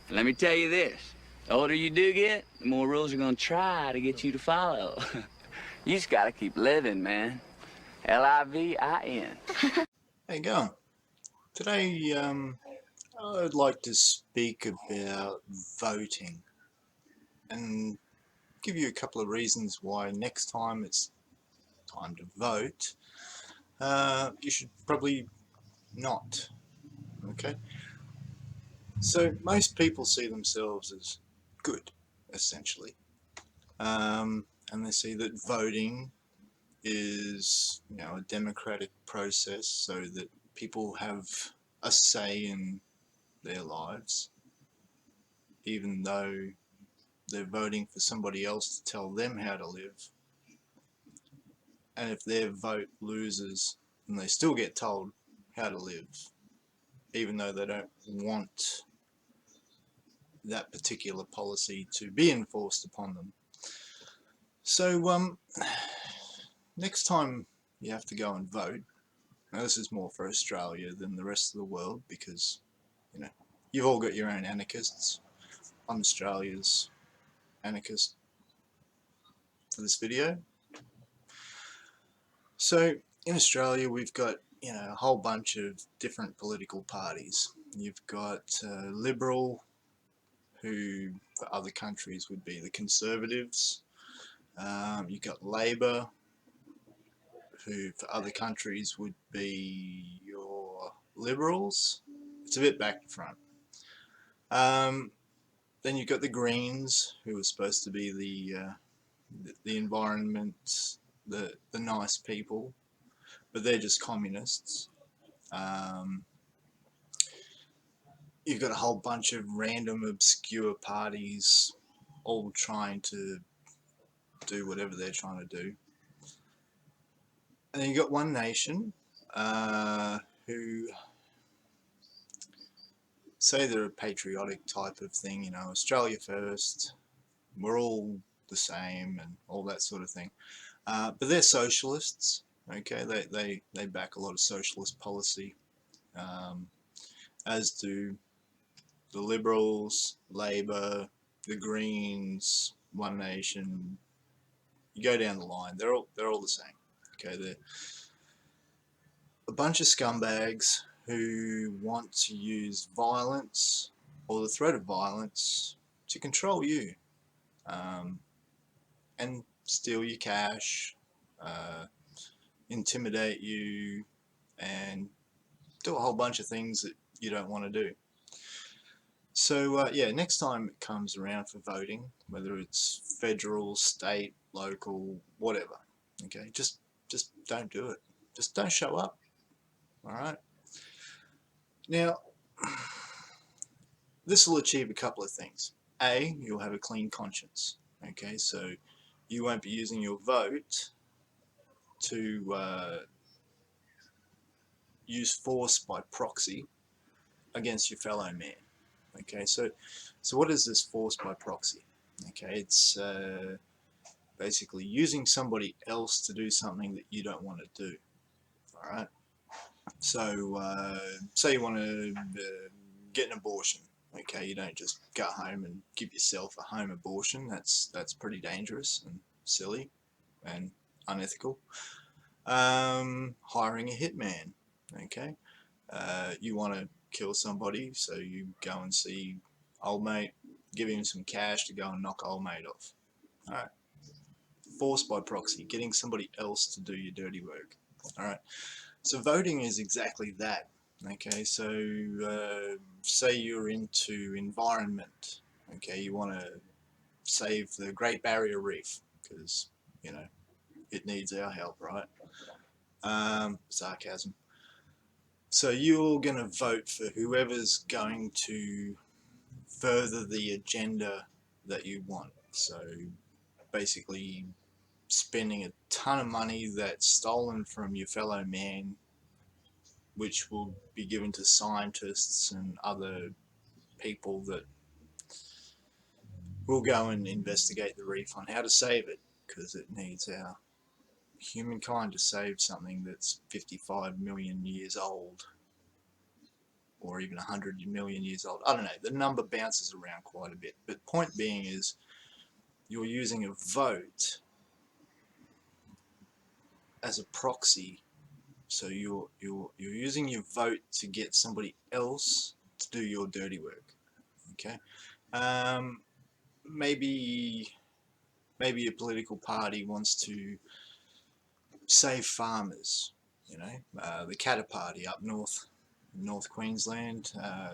And let me tell you this. The older you do get, the more rules are gonna try to get you to follow. You just gotta keep living, man. Livin. How you going? Today, I'd like to speak about voting and give you a couple of reasons why next time it's time to vote, you should probably not. Okay? So, most people see themselves as good, essentially. And they see that voting is, a democratic process so that people have a say in their lives, even though they're voting for somebody else to tell them how to live. And if their vote loses, then they still get told how to live, even though they don't want that particular policy to be enforced upon them. So, next time you have to go and vote, now this is more for Australia than the rest of the world because, you've all got your own anarchists. I'm Australia's anarchist for this video. So in Australia, we've got a whole bunch of different political parties. You've got Liberal, who for other countries would be the Conservatives. You've got Labor, who for other countries would be your Liberals. It's a bit back to front. Then you've got the Greens, who are supposed to be the environment, the nice people, but they're just communists. Um, you've got a whole bunch of random obscure parties all trying to do whatever they're trying to do. And then you've got One Nation, who say they're a patriotic type of thing, Australia first, we're all the same and all that sort of thing. But they're socialists, okay? They back a lot of socialist policy, as do the Liberals, Labor, the Greens, One Nation. You go down the line, they're all the same. Okay, they're a bunch of scumbags who want to use violence or the threat of violence to control you, and steal your cash, uh, intimidate you, and do a whole bunch of things that you don't want to do. So yeah, next time it comes around for voting, whether it's federal, state, local, whatever, okay, just don't do it. Just don't show up. All right. Now, this will achieve a couple of things. A, you'll have a clean conscience. Okay, so you won't be using your vote to use force by proxy against your fellow man. Okay, so what is this force by proxy? Okay, it's basically using somebody else to do something that you don't want to do. All right. So say you want to get an abortion. Okay, you don't just go home and give yourself a home abortion. That's pretty dangerous and silly and unethical. Hiring a hitman. Okay, you want to kill somebody, so you go and see old mate, give him some cash to go and knock old mate off. All right. Force by proxy, getting somebody else to do your dirty work. All right. So voting is exactly that. Okay, so say you're into environment. Okay, you want to save the Great Barrier Reef because it needs our help, right? Sarcasm. So you're going to vote for whoever's going to further the agenda that you want. So basically spending a ton of money that's stolen from your fellow man, which will be given to scientists and other people that will go and investigate the reef on how to save it, because it needs our humankind to save something that's 55 million years old. or even 100 million years old. I don't know, the number bounces around quite a bit, but point being is you're using a vote as a proxy. So you're using your vote to get somebody else to do your dirty work. Okay, maybe a political party wants to save farmers. You know, the Katter Party up North Queensland.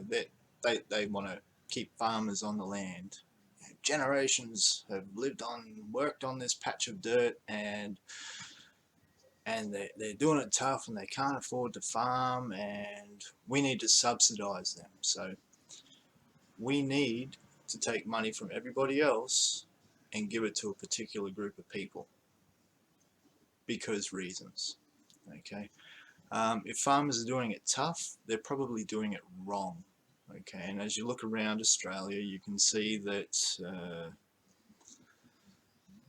They want to keep farmers on the land. Generations have worked on this patch of dirt, and they're doing it tough, and they can't afford to farm, and we need to subsidise them. So we need to take money from everybody else and give it to a particular group of people because reasons. Okay, if farmers are doing it tough, they're probably doing it wrong. Okay, and as you look around Australia, you can see that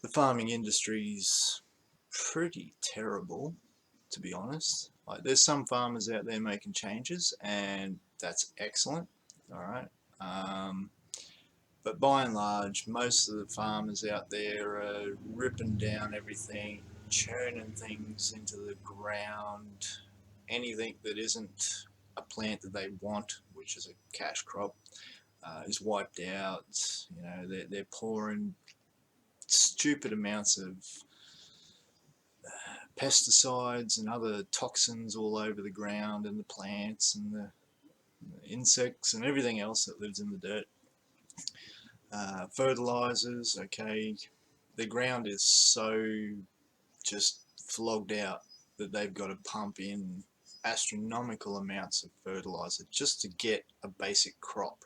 the farming industry's pretty terrible, to be honest. Like, there's some farmers out there making changes, and that's excellent. All right. But by and large, most of the farmers out there are ripping down everything, churning things into the ground, anything that isn't a plant that they want, which is a cash crop, is wiped out. You know, they're pouring stupid amounts of pesticides and other toxins all over the ground and the plants and the insects and everything else that lives in the dirt. Fertilizers, okay, the ground is so just flogged out that they've got to pump in astronomical amounts of fertilizer just to get a basic crop.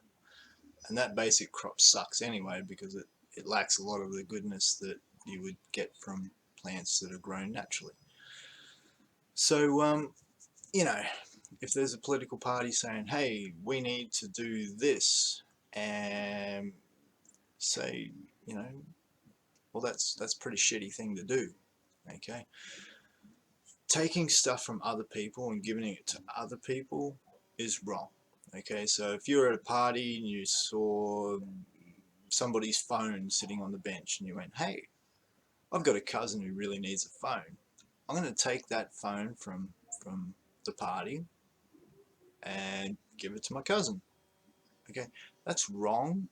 And that basic crop sucks anyway, because it lacks a lot of the goodness that you would get from plants that are grown naturally. So, you know, if there's a political party saying, hey, we need to do this, and say, you know, well, that's a pretty shitty thing to do. Okay, taking stuff from other people and giving it to other people is wrong. Okay, so if you're at a party and you saw somebody's phone sitting on the bench and you went, hey, I've got a cousin who really needs a phone, I'm going to take that phone from the party and give it to my cousin. Okay, that's wrong.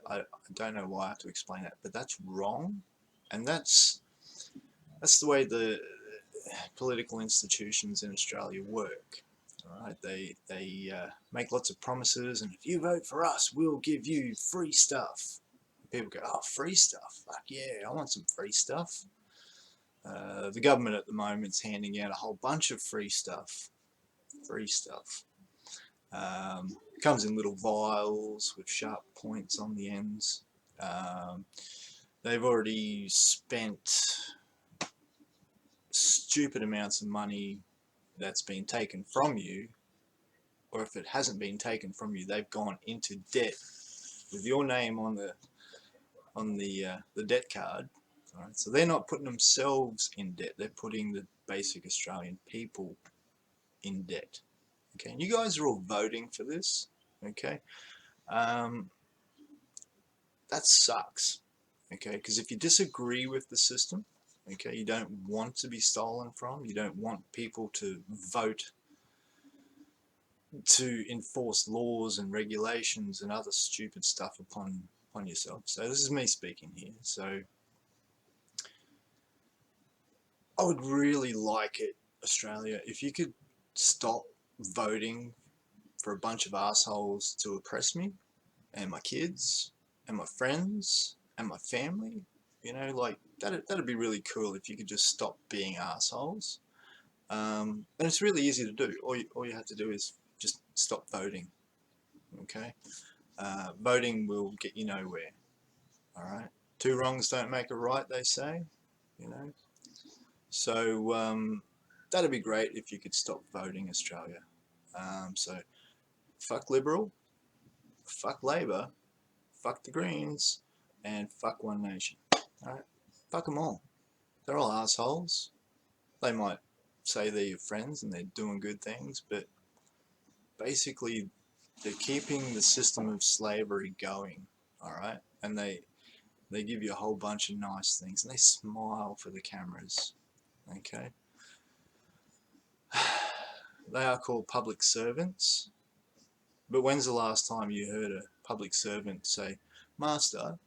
I don't know why I have to explain that, but that's wrong, and that's the way the political institutions in Australia work. All right, they make lots of promises, and if you vote for us, we'll give you free stuff. People go, oh, free stuff? Fuck yeah, I want some free stuff. The government at the moment is handing out a whole bunch of free stuff. Comes in little vials with sharp points on the ends. They've already spent stupid amounts of money that's been taken from you, or if it hasn't been taken from you, they've gone into debt with your name on the debt card. All right, so they're not putting themselves in debt; they're putting the basic Australian people in debt. Okay, and you guys are all voting for this. Okay, that sucks. Okay, because if you disagree with the system, okay, you don't want to be stolen from, you don't want people to vote to enforce laws and regulations and other stupid stuff upon yourself. So this is me speaking here. So I would really like it, Australia, if you could stop voting for a bunch of assholes to oppress me and my kids and my friends and my family. You know, like that'd be really cool if you could just stop being assholes. And it's really easy to do. All you have to do is just stop voting. Okay, voting will get you nowhere. All right, two wrongs don't make a right, they say. You know, so that'd be great if you could stop voting, Australia. So fuck Liberal, fuck Labor, fuck the Greens, and fuck One Nation. All right, fuck them all. They're all assholes. They might say they're your friends and they're doing good things, but basically they're keeping the system of slavery going, all right? And they give you a whole bunch of nice things, and they smile for the cameras, okay? They are called public servants, but when's the last time you heard a public servant say, "Master,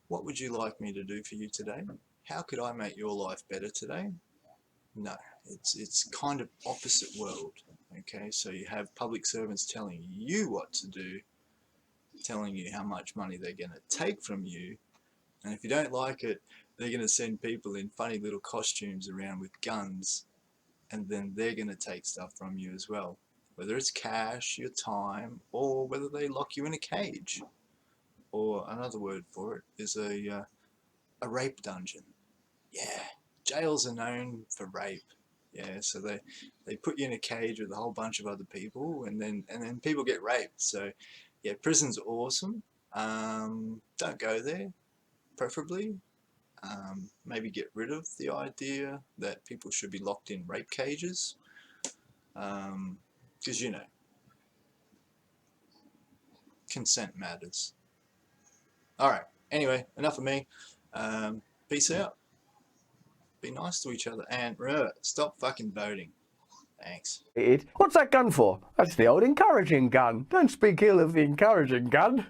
what would you like me to do for you today? How could I make your life better today?" No, it's kind of opposite world, okay? So you have public servants telling you what to do, telling you how much money they're going to take from you, and if you don't like it, they're going to send people in funny little costumes around with guns, and then they're going to take stuff from you as well, whether it's cash, your time, or whether they lock you in a cage, or another word for it is a rape dungeon. Yeah, jails are known for rape. Yeah, so they put you in a cage with a whole bunch of other people, and then people get raped. So yeah, prison's awesome. Don't go there, preferably. Maybe get rid of the idea that people should be locked in rape cages, because you know, consent matters. All right. Anyway, enough of me. Peace out. Be nice to each other, and remember, stop fucking voting. Thanks. What's that gun for? That's the old encouraging gun. Don't speak ill of the encouraging gun.